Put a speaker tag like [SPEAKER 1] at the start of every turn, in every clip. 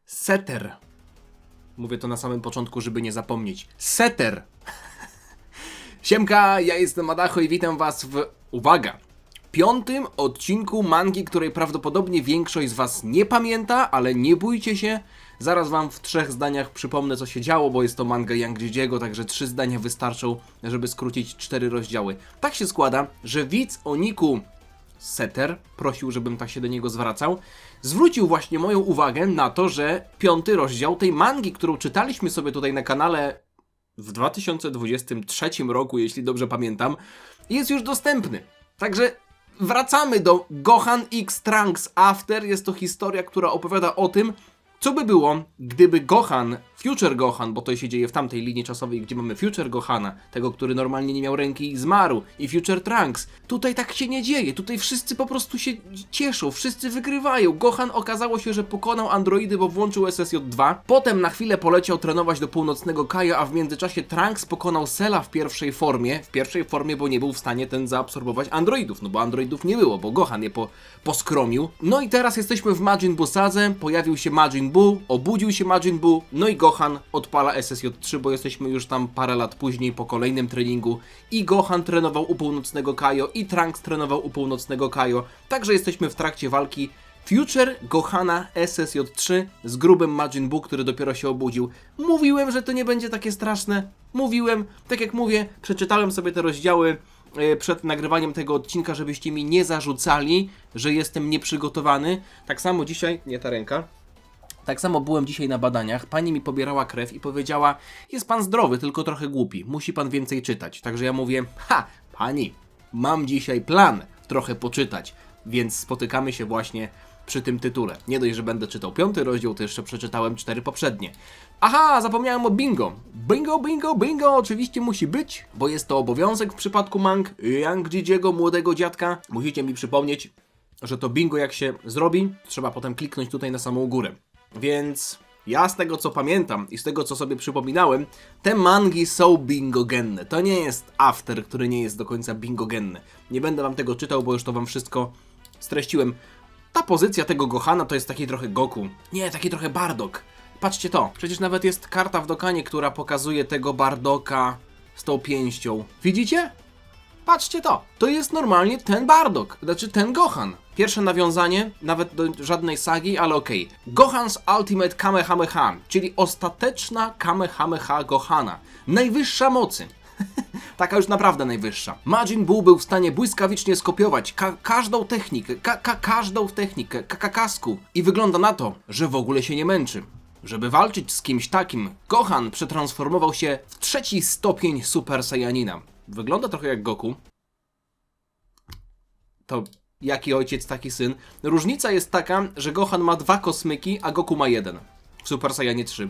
[SPEAKER 1] Setter. Mówię to na samym początku, żeby nie zapomnieć. Setter! Siemka, ja jestem Adacho i witam was w, uwaga, 5. odcinku mangi, której prawdopodobnie większość z was nie pamięta, ale nie bójcie się. Zaraz wam w 3 zdaniach przypomnę, co się działo, bo jest to manga Young Jijiego, także 3 zdania wystarczą, żeby skrócić 4 rozdziały. Tak się składa, że widz o niku Setter prosił, żebym tak się do niego zwracał, zwrócił właśnie moją uwagę na to, że 5. rozdział tej mangi, którą czytaliśmy sobie tutaj na kanale w 2023 roku, jeśli dobrze pamiętam, jest już dostępny. Także wracamy do Gohan X Trunks After. Jest to historia, która opowiada o tym, co by było, gdyby Gohan, Future Gohan, bo to się dzieje w tamtej linii czasowej, gdzie mamy Future Gohana, tego, który normalnie nie miał ręki i zmarł, i Future Trunks. Tutaj tak się nie dzieje, tutaj wszyscy po prostu się cieszą, wszyscy wygrywają. Gohan okazało się, że pokonał androidy, bo włączył SSJ-2. Potem na chwilę poleciał trenować do północnego Kaja, a w międzyczasie Trunks pokonał Cella w pierwszej formie, bo nie był w stanie ten zaabsorbować androidów, no bo androidów nie było, bo Gohan je poskromił. No i teraz jesteśmy w Majin Buu Sadze, pojawił się Majin Buu, obudził się Majin Buu, no i Gohan odpala SSJ-3, bo jesteśmy już tam parę lat później po kolejnym treningu i Gohan trenował u północnego Kajo i Trunks trenował u północnego Kajo, także jesteśmy w trakcie walki Future Gohana SSJ-3 z grubym Majin Buu, który dopiero się obudził. Mówiłem, że to nie będzie takie straszne, mówiłem, tak jak mówię, przeczytałem sobie te rozdziały przed nagrywaniem tego odcinka, żebyście mi nie zarzucali, że jestem nieprzygotowany. Tak samo dzisiaj, nie ta ręka, tak samo byłem dzisiaj na badaniach, pani mi pobierała krew i powiedziała: jest pan zdrowy, tylko trochę głupi, musi pan więcej czytać. Także ja mówię: pani, mam dzisiaj plan trochę poczytać, więc spotykamy się właśnie przy tym tytule. Nie dość, że będę czytał 5. rozdział, to jeszcze przeczytałem 4 poprzednie. Aha, zapomniałem o bingo. Bingo, oczywiście musi być, bo jest to obowiązek w przypadku mang Young Jijiego, młodego dziadka. Musicie mi przypomnieć, że to bingo jak się zrobi, trzeba potem kliknąć tutaj na samą górę. Więc ja z tego co pamiętam i z tego co sobie przypominałem, te mangi są bingogenne. To nie jest After, który nie jest do końca bingogenny. Nie będę wam tego czytał, bo już to wam wszystko streściłem. Ta pozycja tego Gohana to jest taki trochę Goku. Nie, taki trochę Bardock. Patrzcie to, przecież nawet jest karta w dokanie, która pokazuje tego Bardocka z tą pięścią. Widzicie? Patrzcie to, to jest normalnie ten Bardock, znaczy ten Gohan. Pierwsze nawiązanie, nawet do żadnej sagi, ale okej. Gohan's Ultimate Kamehameha, czyli ostateczna Kamehameha Gohana. Najwyższa mocy. Taka już naprawdę najwyższa. Majin Buu był w stanie błyskawicznie skopiować każdą technikę, każdą technikę Kakakasku. I wygląda na to, że w ogóle się nie męczy. Żeby walczyć z kimś takim, Gohan przetransformował się w 3. stopień Super Saiyanina. Wygląda trochę jak Goku. To jaki ojciec, taki syn. Różnica jest taka, że Gohan ma 2 kosmyki, a Goku ma 1. W Super Saiyanie 3.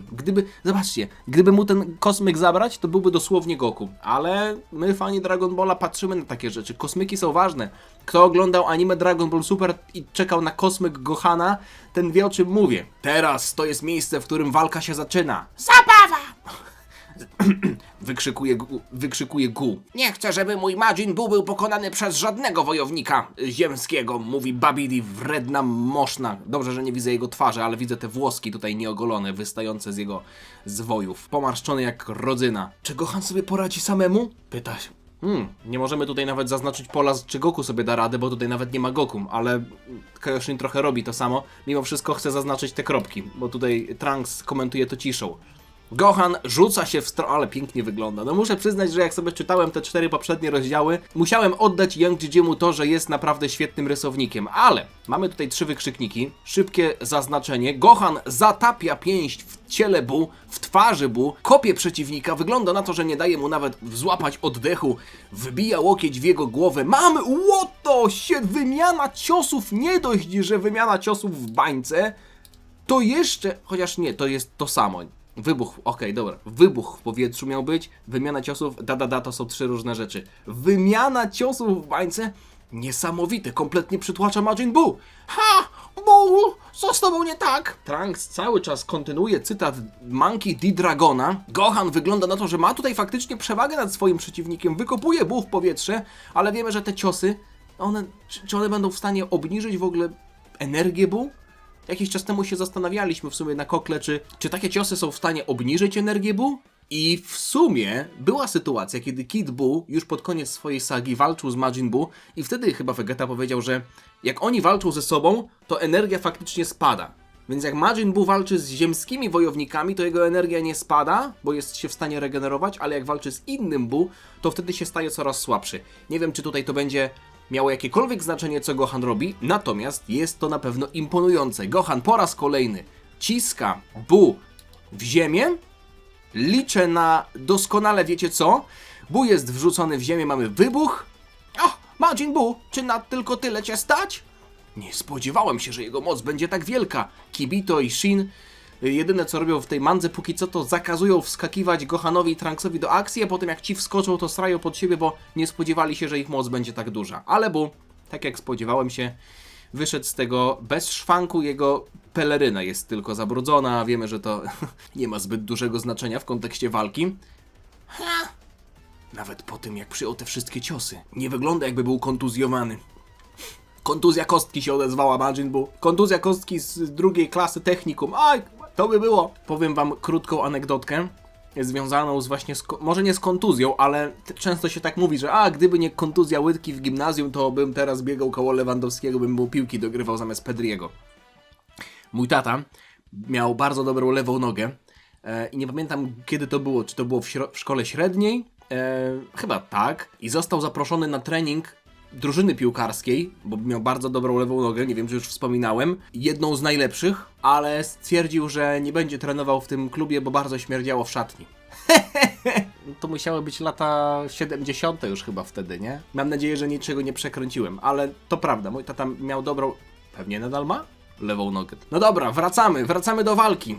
[SPEAKER 1] Zobaczcie, gdyby mu ten kosmyk zabrać, to byłby dosłownie Goku. Ale my, fani Dragon Balla, patrzymy na takie rzeczy. Kosmyki są ważne. Kto oglądał anime Dragon Ball Super i czekał na kosmyk Gohana, ten wie, o czym mówię. Teraz to jest miejsce, w którym walka się zaczyna. Zabawa! Wykrzykuje Gu. Nie chcę, żeby mój Majin Buu był pokonany przez żadnego wojownika ziemskiego, mówi Babidi, wredna moszna. Dobrze, że nie widzę jego twarzy, ale widzę te włoski tutaj nieogolone, wystające z jego zwojów. Pomarszczony jak rodzyna. Czy Gohan sobie poradzi samemu? Pyta się. Nie możemy tutaj nawet zaznaczyć pola, czy Goku sobie da radę, bo tutaj nawet nie ma Goku, ale Kaioshin trochę robi to samo. Mimo wszystko chcę zaznaczyć te kropki, bo tutaj Trunks komentuje to ciszą. Gohan rzuca się w stronę, ale pięknie wygląda. No muszę przyznać, że jak sobie czytałem te 4 poprzednie rozdziały, musiałem oddać Young Jijiemu to, że jest naprawdę świetnym rysownikiem. Ale mamy tutaj 3 wykrzykniki, szybkie zaznaczenie. Gohan zatapia pięść w ciele Buu, w twarzy Buu, kopie przeciwnika, wygląda na to, że nie daje mu nawet złapać oddechu, wybija łokieć w jego głowę. Mamy, wymiana ciosów, nie dość, że wymiana ciosów w bańce, to jeszcze, chociaż nie, to jest to samo. Wybuch, wybuch w powietrzu miał być, wymiana ciosów, to są 3 różne rzeczy. Wymiana ciosów w bańce, niesamowite, kompletnie przytłacza Majin Buu. Buu, co z tobą nie tak? Trunks cały czas kontynuuje cytat Monkey D. Dragona. Gohan wygląda na to, że ma tutaj faktycznie przewagę nad swoim przeciwnikiem, wykopuje Buu w powietrze, ale wiemy, że te ciosy, czy one będą w stanie obniżyć w ogóle energię Buu? jakiś czas temu się zastanawialiśmy w sumie na kokle, czy takie ciosy są w stanie obniżyć energię Bu? I w sumie była sytuacja, kiedy Kid Buu już pod koniec swojej sagi walczył z Majin Buu i wtedy chyba Vegeta powiedział, że jak oni walczą ze sobą, to energia faktycznie spada. Więc jak Majin Buu walczy z ziemskimi wojownikami, to jego energia nie spada, bo jest się w stanie regenerować, ale jak walczy z innym Buu, to wtedy się staje coraz słabszy. Nie wiem, czy tutaj to będzie miało jakiekolwiek znaczenie, co Gohan robi, natomiast jest to na pewno imponujące. Gohan po raz kolejny ciska Buu w ziemię. Liczę na doskonale wiecie co. Buu jest wrzucony w ziemię, mamy wybuch. O, Majin Buu, czy na tylko tyle cię stać? Nie spodziewałem się, że jego moc będzie tak wielka. Kibito i Shin jedyne co robią w tej mandze póki co to zakazują wskakiwać Gohanowi i Trunksowi do akcji, a potem jak ci wskoczą to srają pod siebie, bo nie spodziewali się, że ich moc będzie tak duża. Ale Buu, tak jak spodziewałem się, wyszedł z tego bez szwanku, jego peleryna jest tylko zabrudzona, wiemy, że to nie ma zbyt dużego znaczenia w kontekście walki. Nawet po tym, jak przyjął te wszystkie ciosy, nie wygląda jakby był kontuzjowany. Kontuzja kostki się odezwała Majin Buu. Kontuzja kostki z drugiej klasy technikum. Aj, to by było. Powiem wam krótką anegdotkę związaną z właśnie, może nie z kontuzją, ale często się tak mówi, że gdyby nie kontuzja łydki w gimnazjum, to bym teraz biegał koło Lewandowskiego, bym mu piłki dogrywał zamiast Pedriego. Mój tata miał bardzo dobrą lewą nogę i nie pamiętam kiedy to było, czy to było w szkole średniej, chyba tak, i został zaproszony na trening drużyny piłkarskiej, bo miał bardzo dobrą lewą nogę, nie wiem czy już wspominałem, jedną z najlepszych, ale stwierdził, że nie będzie trenował w tym klubie, bo bardzo śmierdziało w szatni. To musiały być lata 70. już chyba wtedy, nie? Mam nadzieję, że niczego nie przekręciłem, ale to prawda, mój tata miał dobrą, pewnie nadal ma? Lewą nogę. No dobra, wracamy do walki.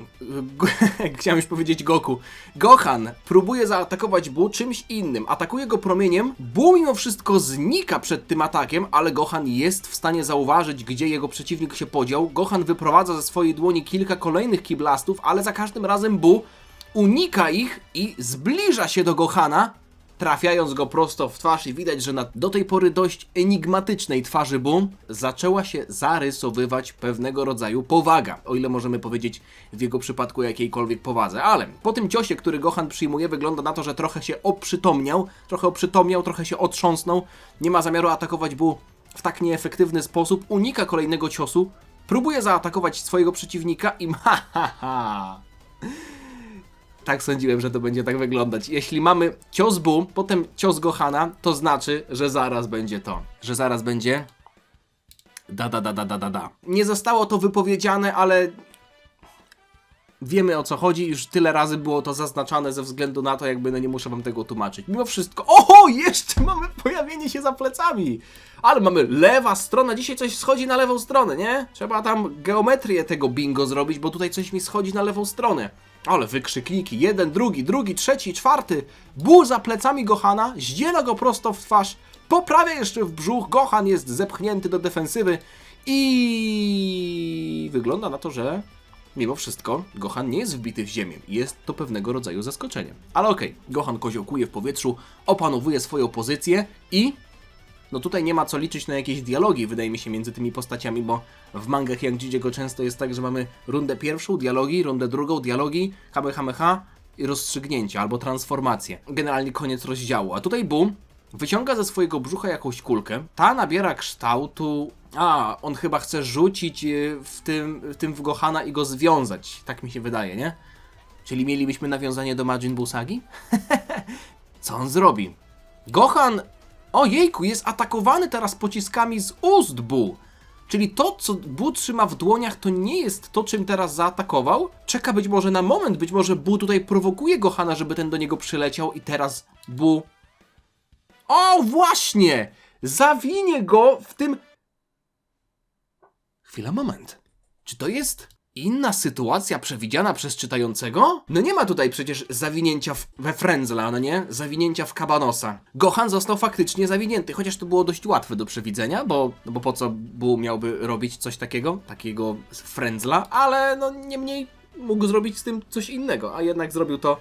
[SPEAKER 1] Chciałem już powiedzieć Goku. Gohan próbuje zaatakować Buu czymś innym. Atakuje go promieniem. Buu mimo wszystko znika przed tym atakiem, ale Gohan jest w stanie zauważyć, gdzie jego przeciwnik się podział. Gohan wyprowadza ze swojej dłoni kilka kolejnych Ki-Blastów, ale za każdym razem Buu unika ich i zbliża się do Gohana, trafiając go prosto w twarz i widać, że na do tej pory dość enigmatycznej twarzy Buu zaczęła się zarysowywać pewnego rodzaju powaga, o ile możemy powiedzieć w jego przypadku jakiejkolwiek powadze. Ale po tym ciosie, który Gohan przyjmuje, wygląda na to, że trochę się oprzytomniał, trochę się otrząsnął, nie ma zamiaru atakować Buu w tak nieefektywny sposób, unika kolejnego ciosu, próbuje zaatakować swojego przeciwnika i tak sądziłem, że to będzie tak wyglądać. Jeśli mamy cios Buu, potem cios Gohana, to znaczy, że zaraz będzie to. Że zaraz będzie da. Nie zostało to wypowiedziane, ale wiemy o co chodzi. Już tyle razy było to zaznaczane ze względu na to, jakby nie muszę wam tego tłumaczyć. Mimo wszystko, oho, jeszcze mamy pojawienie się za plecami. Ale mamy lewa strona, dzisiaj coś schodzi na lewą stronę, nie? Trzeba tam geometrię tego bingo zrobić, bo tutaj coś mi schodzi na lewą stronę. Ale wykrzykniki, jeden, drugi, trzeci, czwarty. Buu za plecami Gohana, zdziela go prosto w twarz, poprawia jeszcze w brzuch, Gohan jest zepchnięty do defensywy i wygląda na to, że mimo wszystko Gohan nie jest wbity w ziemię. Jest to pewnego rodzaju zaskoczenie. Ale okej, Gohan koziołkuje w powietrzu, opanowuje swoją pozycję i no tutaj nie ma co liczyć na jakieś dialogi, wydaje mi się, między tymi postaciami, bo w mangach jak Jidziego często jest tak, że mamy rundę pierwszą, dialogi, rundę drugą, dialogi, kamehameha i rozstrzygnięcie albo transformację. Generalnie koniec rozdziału. A tutaj Buu wyciąga ze swojego brzucha jakąś kulkę. Ta nabiera kształtu... on chyba chce rzucić w Gohana i go związać. Tak mi się wydaje, nie? Czyli mielibyśmy nawiązanie do Majin Buu sagi? Co on zrobi? Gohan... Ojejku, jest atakowany teraz pociskami z ust Buu. Czyli to, co Buu trzyma w dłoniach, to nie jest to, czym teraz zaatakował. Czeka być może na moment, być może Buu tutaj prowokuje Gohana, żeby ten do niego przyleciał i teraz Buu... O, właśnie! Zawinie go w tym... Chwila, moment. Czy to jest inna sytuacja przewidziana przez czytającego? No nie ma tutaj przecież zawinięcia we Frenzla, no nie? Zawinięcia w Kabanosa. Gohan został faktycznie zawinięty, chociaż to było dość łatwe do przewidzenia, bo po co Buu miałby robić coś takiego Frenzla, ale no niemniej mógł zrobić z tym coś innego, a jednak zrobił to,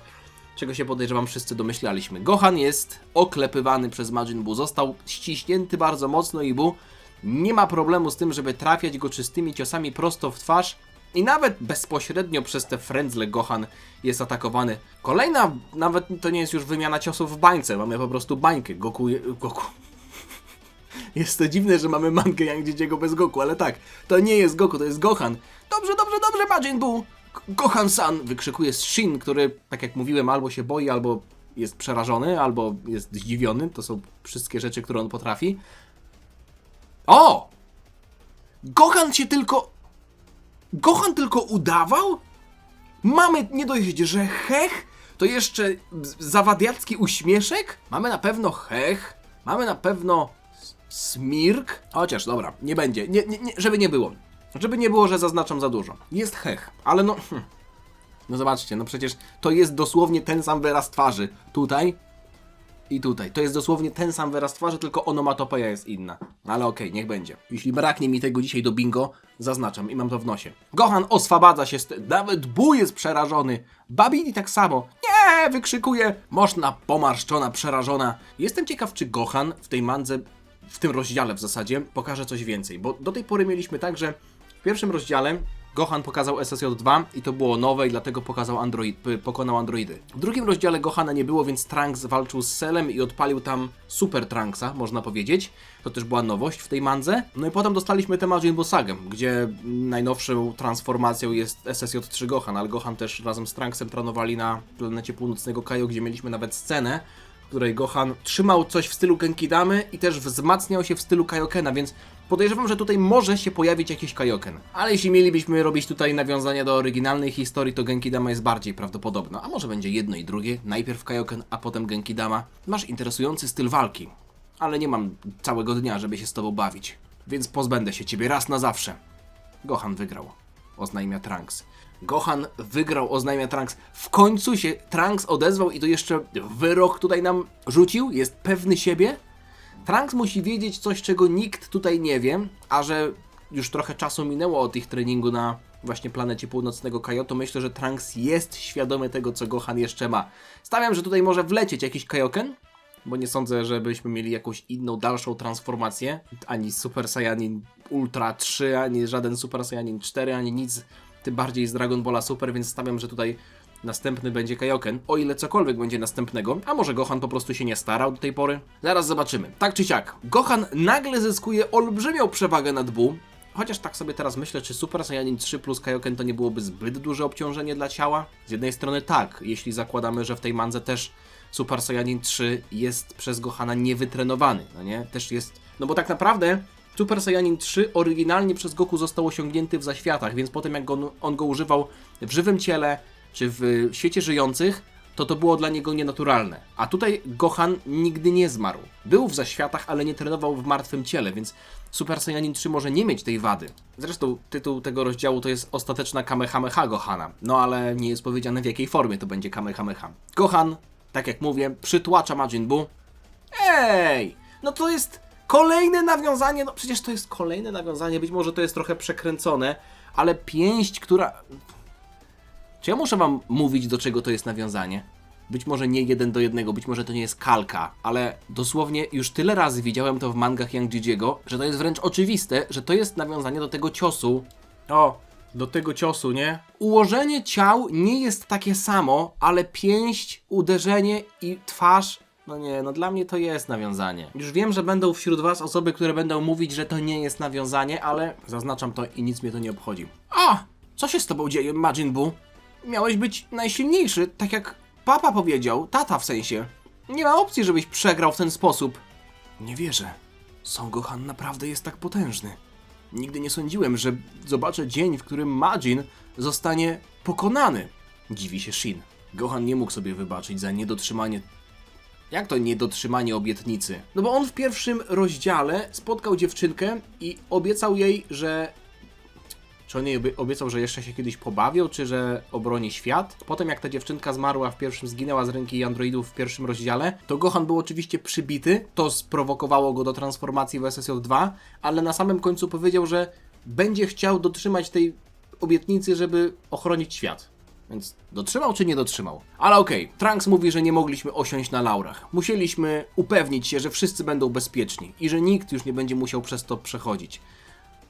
[SPEAKER 1] czego się podejrzewam wszyscy domyślaliśmy. Gohan jest oklepywany przez Majin Buu, został ściśnięty bardzo mocno i Buu nie ma problemu z tym, żeby trafiać go czystymi ciosami prosto w twarz i nawet bezpośrednio przez te frędzle Gohan jest atakowany. Kolejna, nawet to nie jest już wymiana ciosów w bańce, mamy po prostu bańkę. Goku. Jest to dziwne, że mamy mangę Yang Jijiego bez Goku, ale tak, to nie jest Goku, to jest Gohan. Dobrze, Majin Buu! Gohan-san! Wykrzykuje Shin, który, tak jak mówiłem, albo się boi, albo jest przerażony, albo jest zdziwiony. To są wszystkie rzeczy, które on potrafi. O! Gohan tylko udawał? Mamy nie dość, że hech, to jeszcze zawadiacki uśmieszek? Mamy na pewno hech, mamy na pewno smirk. Chociaż dobra, nie będzie, żeby nie było. Żeby nie było, że zaznaczam za dużo. Jest hech, ale no... No zobaczcie, no przecież to jest dosłownie ten sam wyraz twarzy. Tutaj i tutaj. To jest dosłownie ten sam wyraz twarzy, tylko onomatopeja jest inna. Ale okej, niech będzie. Jeśli braknie mi tego dzisiaj do bingo, zaznaczam i mam to w nosie. Gohan oswabadza się nawet Buu jest przerażony. Babidi tak samo. Nie! Wykrzykuje. Można pomarszczona, przerażona. Jestem ciekaw, czy Gohan w tej mandze, w tym rozdziale w zasadzie, pokaże coś więcej. Bo do tej pory mieliśmy tak, że w pierwszym rozdziale Gohan pokazał SSJ2 i to było nowe i dlatego pokonał androidy. W drugim rozdziale Gohana nie było, więc Trunks walczył z Cellem i odpalił tam Super Trunksa, można powiedzieć. To też była nowość w tej mandze. No i potem dostaliśmy tę Majin Buu Sagę, gdzie najnowszą transformacją jest SSJ3 Gohan, ale Gohan też razem z Trunksem trenowali na planecie północnego Kaio, gdzie mieliśmy nawet scenę, w której Gohan trzymał coś w stylu Genkidamy i też wzmacniał się w stylu Kaiokena, więc podejrzewam, że tutaj może się pojawić jakiś Kaioken. Ale jeśli mielibyśmy robić tutaj nawiązania do oryginalnej historii, to Genkidama jest bardziej prawdopodobna. A może będzie jedno i drugie, najpierw Kaioken, a potem Genkidama. Masz interesujący styl walki, ale nie mam całego dnia, żeby się z tobą bawić. Więc pozbędę się ciebie raz na zawsze. Gohan wygrał, oznajmia Trunks. Gohan wygrał, oznajmia Trunks. W końcu się Trunks odezwał i to jeszcze wyrok tutaj nam rzucił. Jest pewny siebie. Trunks musi wiedzieć coś, czego nikt tutaj nie wie, a że już trochę czasu minęło od ich treningu na właśnie planecie północnego Kaio, to myślę, że Trunks jest świadomy tego, co Gohan jeszcze ma. Stawiam, że tutaj może wlecieć jakiś Kaioken, bo nie sądzę, żebyśmy mieli jakąś inną, dalszą transformację. Ani Super Saiyanin Ultra 3, ani żaden Super Saiyanin 4, ani nic, tym bardziej z Dragon Balla Super, więc stawiam, że tutaj następny będzie Kaioken, o ile cokolwiek będzie następnego, a może Gohan po prostu się nie starał do tej pory? Zaraz zobaczymy. Tak czy siak, Gohan nagle zyskuje olbrzymią przewagę nad Buu, chociaż tak sobie teraz myślę, czy Super Saiyanin 3 plus Kaioken to nie byłoby zbyt duże obciążenie dla ciała? Z jednej strony tak, jeśli zakładamy, że w tej mandze też Super Saiyanin 3 jest przez Gohana niewytrenowany, no nie? Też jest, no bo tak naprawdę Super Saiyanin 3 oryginalnie przez Goku został osiągnięty w zaświatach, więc potem jak on go używał w żywym ciele, czy w świecie żyjących, to było dla niego nienaturalne. A tutaj Gohan nigdy nie zmarł. Był w zaświatach, ale nie trenował w martwym ciele, więc Super Saiyanin 3 może nie mieć tej wady. Zresztą tytuł tego rozdziału to jest ostateczna Kamehameha Gohana. No ale nie jest powiedziane, w jakiej formie to będzie Kamehameha. Gohan, tak jak mówię, przytłacza Majin Buu. Ej! No to jest kolejne nawiązanie, no przecież to jest kolejne nawiązanie, być może to jest trochę przekręcone, ale pięść, która... Czy ja muszę wam mówić, do czego to jest nawiązanie? Być może nie 1 do 1, być może to nie jest kalka, ale dosłownie już tyle razy widziałem to w mangach Yang Jijiego, że to jest wręcz oczywiste, że to jest nawiązanie do tego ciosu. O, do tego ciosu, nie? Ułożenie ciał nie jest takie samo, ale pięść, uderzenie i twarz... No nie, no dla mnie to jest nawiązanie. Już wiem, że będą wśród was osoby, które będą mówić, że to nie jest nawiązanie, ale zaznaczam to i nic mnie to nie obchodzi. A! Co się z tobą dzieje, Majin Buu? Miałeś być najsilniejszy, tak jak papa powiedział, tata w sensie. Nie ma opcji, żebyś przegrał w ten sposób. Nie wierzę. Son Gohan naprawdę jest tak potężny. Nigdy nie sądziłem, że zobaczę dzień, w którym Majin zostanie pokonany. Dziwi się Shin. Gohan nie mógł sobie wybaczyć za niedotrzymanie... Jak to niedotrzymanie obietnicy? No bo on w pierwszym rozdziale spotkał dziewczynkę i obiecał jej, że... Czy on jej obiecał, że jeszcze się kiedyś pobawią, czy że obroni świat? Potem jak ta dziewczynka zmarła zginęła z ręki androidów w pierwszym rozdziale, to Gohan był oczywiście przybity, to sprowokowało go do transformacji w SSJ2, ale na samym końcu powiedział, że będzie chciał dotrzymać tej obietnicy, żeby ochronić świat. Więc dotrzymał czy nie dotrzymał? Ale okej, Trunks mówi, że nie mogliśmy osiąść na laurach. Musieliśmy upewnić się, że wszyscy będą bezpieczni i że nikt już nie będzie musiał przez to przechodzić.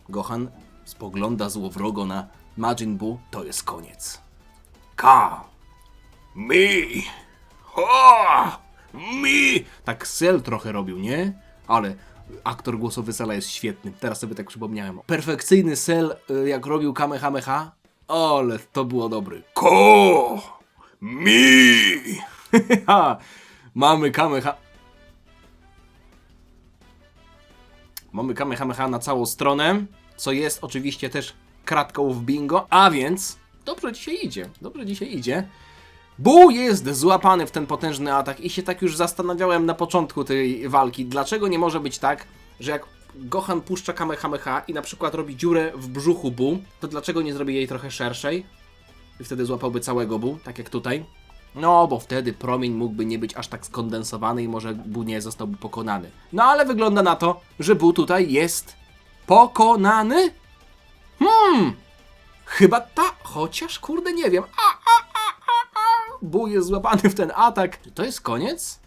[SPEAKER 1] Gohan spogląda złowrogo na Majin Buu. To jest koniec. Ka! Mi! Ho! Mi! Tak Cell trochę robił, nie? Ale aktor głosowy Cella jest świetny. Teraz sobie tak przypomniałem. Perfekcyjny Cell, jak robił Kamehameha. Ale to było dobry. Ko! Mi! Mamy Kamehameha na całą stronę, co jest oczywiście też kratką w bingo, a więc dobrze dzisiaj idzie. Buu jest złapany w ten potężny atak i się tak już zastanawiałem na początku tej walki, dlaczego nie może być tak, że jak Gohan puszcza Kamehameha i na przykład robi dziurę w brzuchu Buu, to dlaczego nie zrobi jej trochę szerszej? I wtedy złapałby całego Buu, tak jak tutaj. No, bo wtedy promień mógłby nie być aż tak skondensowany i może Buu nie zostałby pokonany. No ale wygląda na to, że Buu tutaj jest pokonany? Chyba chociaż kurde nie wiem. Buu jest złapany w ten atak. Czy to jest koniec?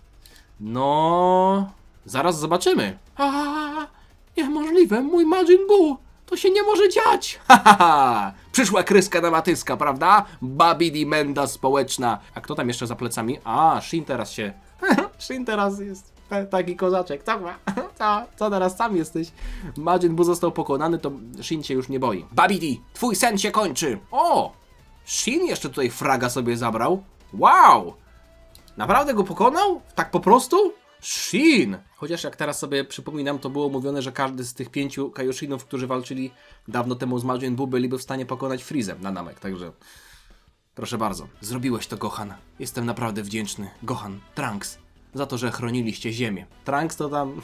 [SPEAKER 1] No, zaraz zobaczymy. Niemożliwe, mój Majin Buu. To się nie może dziać. Przyszła kryska na matyska, prawda? Babidi menda społeczna. A kto tam jeszcze za plecami? Shin teraz się... Shin teraz jest taki kozaczek. Co teraz sam jesteś? Majin Buu został pokonany, to Shin się już nie boi. Babidi, twój sen się kończy. O! Shin jeszcze tutaj fraga sobie zabrał. Wow! Naprawdę go pokonał? Tak po prostu? Shin! Chociaż jak teraz sobie przypominam, to było mówione, że każdy z tych 5 Kaioshinów, którzy walczyli dawno temu z Majin Buu, byliby w stanie pokonać Freezę na Namek, także... Proszę bardzo. Zrobiłeś to, Gohan. Jestem naprawdę wdzięczny. Gohan, Trunks, za to, że chroniliście Ziemię. Trunks to tam...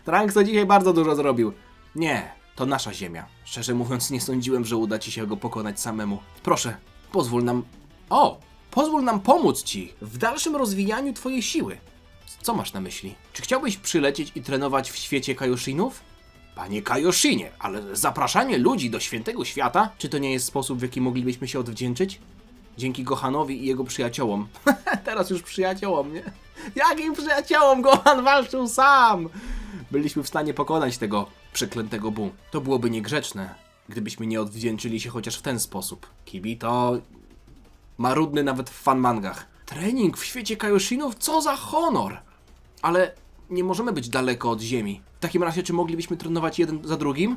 [SPEAKER 1] Trunks to dzisiaj bardzo dużo zrobił. Nie, to nasza Ziemia. Szczerze mówiąc, nie sądziłem, że uda ci się go pokonać samemu. Proszę, pozwól nam... Pozwól nam pomóc ci w dalszym rozwijaniu twojej siły. Co masz na myśli? Czy chciałbyś przylecieć i trenować w świecie Kaioshinów? Panie Kaioshinie, ale zapraszanie ludzi do świętego świata? Czy to nie jest sposób, w jaki moglibyśmy się odwdzięczyć? Dzięki Gohanowi i jego przyjaciołom. Teraz już przyjaciołom, nie? Jakim przyjaciołom? Gohan walczył sam! Byliśmy w stanie pokonać tego przeklętego Buu. To byłoby niegrzeczne, gdybyśmy nie odwdzięczyli się chociaż w ten sposób. Kibito... marudny nawet w fanmangach. Trening w świecie Kaioshinów? Co za honor! Ale nie możemy być daleko od Ziemi. W takim razie, czy moglibyśmy trenować jeden za drugim?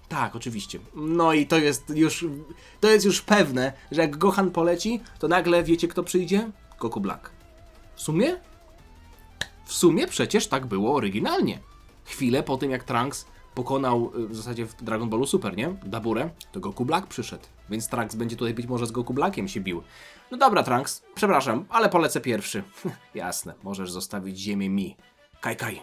[SPEAKER 1] Tak, oczywiście. No i to jest już pewne, że jak Gohan poleci, to nagle wiecie, kto przyjdzie? Goku Black. W sumie przecież tak było oryginalnie. Chwilę po tym, jak Trunks pokonał w zasadzie w Dragon Ballu Super, nie? Daburę, to Goku Black przyszedł. Więc Trunks będzie tutaj być może z Goku Blackiem się bił. No dobra, Trunks, przepraszam, ale polecę pierwszy. Jasne, możesz zostawić ziemię mi. Kaj.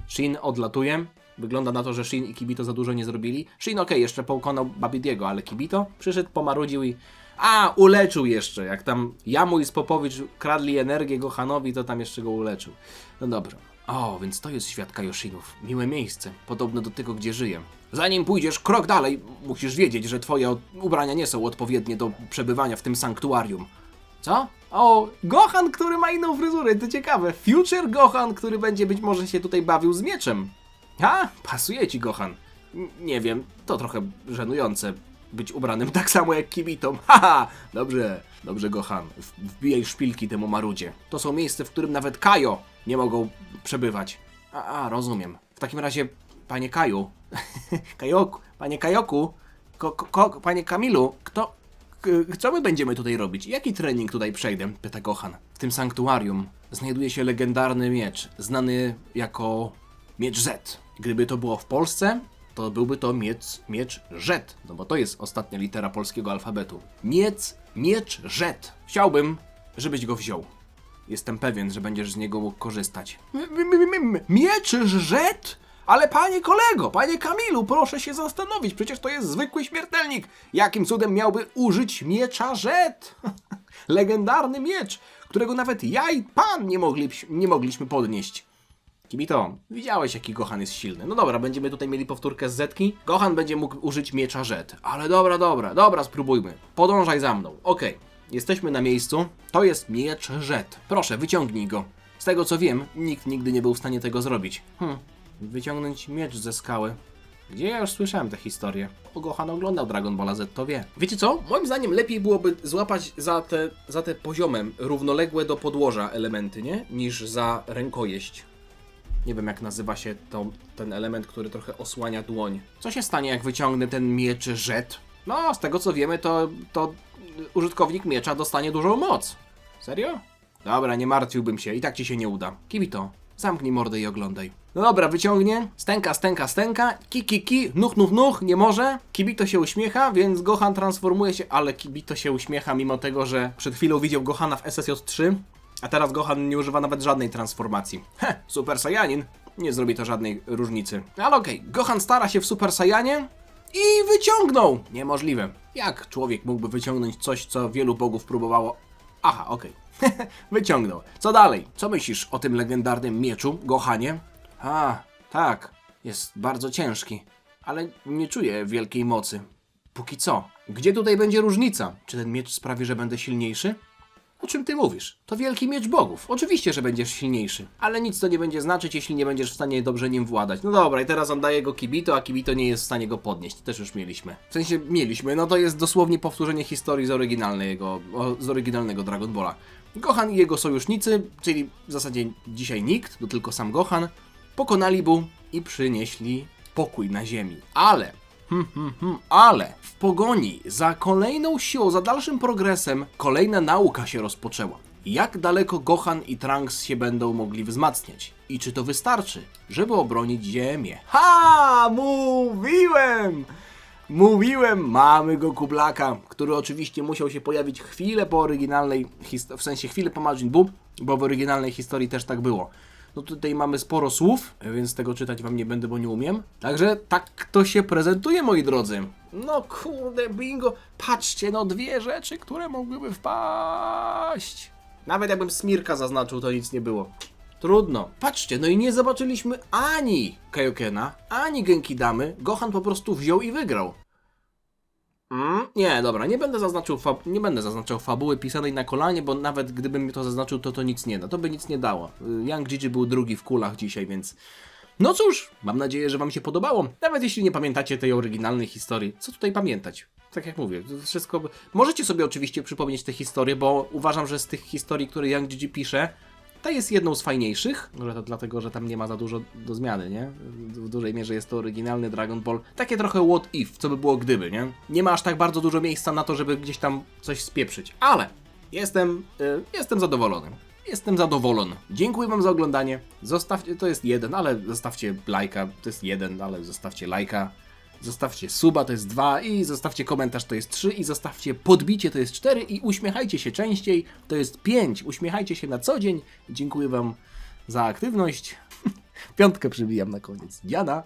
[SPEAKER 1] Shin odlatuje. Wygląda na to, że Shin i Kibito za dużo nie zrobili. Shin jeszcze pokonał Babidiego, ale Kibito przyszedł, pomarudził i... uleczył jeszcze. Jak tam Yamu i Spopowicz kradli energię Gohanowi, to tam jeszcze go uleczył. No dobrze. Więc to jest świat Kaioshinów. Miłe miejsce, podobne do tego, gdzie żyję. Zanim pójdziesz krok dalej, musisz wiedzieć, że twoje ubrania nie są odpowiednie do przebywania w tym sanktuarium. Co? Gohan, który ma inną fryzurę, to ciekawe. Future Gohan, który będzie być może się tutaj bawił z mieczem. Pasuje ci, Gohan. Nie wiem, to trochę żenujące być ubranym tak samo jak Kibito. Dobrze, Gohan. Wbijaj szpilki temu marudzie. To są miejsca, w którym nawet Kaio nie mogą przebywać. Rozumiem. W takim razie, panie Kaju, panie Kajoku, panie Kamilu, co my będziemy tutaj robić? Jaki trening tutaj przejdę? Pyta Gohan. W tym sanktuarium znajduje się legendarny miecz, znany jako miecz Z. Gdyby to było w Polsce, to byłby to miecz Z, no bo to jest ostatnia litera polskiego alfabetu. Miecz Z. Chciałbym, żebyś go wziął. Jestem pewien, że będziesz z niego mógł korzystać. Miecz Z? Ale panie kolego, panie Kamilu, proszę się zastanowić, przecież to jest zwykły śmiertelnik. Jakim cudem miałby użyć miecza Z? Legendarny miecz, którego nawet ja i pan nie mogliśmy podnieść. Kibito, widziałeś jaki Gohan jest silny. No dobra, będziemy tutaj mieli powtórkę z Zetki. Gohan będzie mógł użyć miecza Zet. Ale dobra, spróbujmy. Podążaj za mną. Okej, jesteśmy na miejscu. To jest miecz Zet. Proszę, wyciągnij go. Z tego co wiem, nikt nigdy nie był w stanie tego zrobić. Wyciągnąć miecz ze skały. Gdzie ja już słyszałem tę historię? O, Gohan oglądał Dragon Balla Z, to wie. Wiecie co? Moim zdaniem lepiej byłoby złapać za te poziomem równoległe do podłoża elementy, nie? Niż za rękojeść. Nie wiem jak nazywa się ten element, który trochę osłania dłoń. Co się stanie jak wyciągnę ten miecz Zet? No, z tego co wiemy, to użytkownik miecza dostanie dużą moc. Serio? Dobra, nie martwiłbym się, i tak ci się nie uda. Kibito, zamknij mordę i oglądaj. No dobra, wyciągnie. Stęka. Ki. Nuch, nie może. Kibito się uśmiecha, więc Gohan transformuje się, ale Kibito się uśmiecha mimo tego, że przed chwilą widział Gohana w SSJ3, a teraz Gohan nie używa nawet żadnej transformacji. Super Saiyanin. Nie zrobi to żadnej różnicy. Ale okej, Gohan stara się w Super Saiyanie i wyciągnął! Niemożliwe. Jak człowiek mógłby wyciągnąć coś, co wielu bogów próbowało? Aha, okej. Wyciągnął. Co dalej? Co myślisz o tym legendarnym mieczu, Gohanie? Tak. Jest bardzo ciężki. Ale nie czuję wielkiej mocy. Póki co. Gdzie tutaj będzie różnica? Czy ten miecz sprawi, że będę silniejszy? O czym ty mówisz? To wielki miecz bogów. Oczywiście, że będziesz silniejszy. Ale nic to nie będzie znaczyć, jeśli nie będziesz w stanie dobrze nim władać. No dobra, i teraz on daje go Kibito, a Kibito nie jest w stanie go podnieść. To też już mieliśmy. W sensie mieliśmy, no to jest dosłownie powtórzenie historii z oryginalnego Dragon Balla. Gohan i jego sojusznicy, czyli w zasadzie dzisiaj nikt, to tylko sam Gohan, pokonali Buu i przynieśli pokój na ziemi. Ale w pogoni za kolejną siłą, za dalszym progresem, kolejna nauka się rozpoczęła. Jak daleko Gohan i Trunks się będą mogli wzmacniać? I czy to wystarczy, żeby obronić Ziemię? Mówiłem, mamy Goku Blacka, który oczywiście musiał się pojawić chwilę po oryginalnej historii, w sensie chwilę po Majin Buu, bo w oryginalnej historii też tak było. No tutaj mamy sporo słów, więc tego czytać wam nie będę, bo nie umiem. Także tak to się prezentuje, moi drodzy. No kurde, bingo. Patrzcie, no dwie rzeczy, które mogłyby wpaść. Nawet jakbym Smirka zaznaczył, to nic nie było. Trudno. Patrzcie, no i nie zobaczyliśmy ani Kaiokena, ani Genkidamy. Gohan po prostu wziął i wygrał. Nie, dobra, nie będę zaznaczał fabuły pisanej na kolanie, bo nawet gdybym mi to zaznaczył, to nic nie da. To by nic nie dało. Young Gigi był drugi w kulach dzisiaj, więc... No cóż, mam nadzieję, że wam się podobało. Nawet jeśli nie pamiętacie tej oryginalnej historii, co tutaj pamiętać? Tak jak mówię, to wszystko... Możecie sobie oczywiście przypomnieć te historie, bo uważam, że z tych historii, które Young Gigi pisze, ta jest jedną z fajniejszych, może to dlatego, że tam nie ma za dużo do zmiany, nie? W dużej mierze jest to oryginalny Dragon Ball. Takie trochę what if, co by było gdyby, nie? Nie ma aż tak bardzo dużo miejsca na to, żeby gdzieś tam coś spieprzyć, ale jestem zadowolony. Jestem zadowolony. Dziękuję wam za oglądanie. Zostawcie, to jest 1, ale zostawcie lajka, to jest 1, ale zostawcie lajka. Zostawcie suba, to jest 2 i zostawcie komentarz, to jest 3 i zostawcie podbicie, to jest 4 i uśmiechajcie się częściej, to jest 5. Uśmiechajcie się na co dzień. Dziękuję wam za aktywność. 5 przybijam na koniec. Dziana.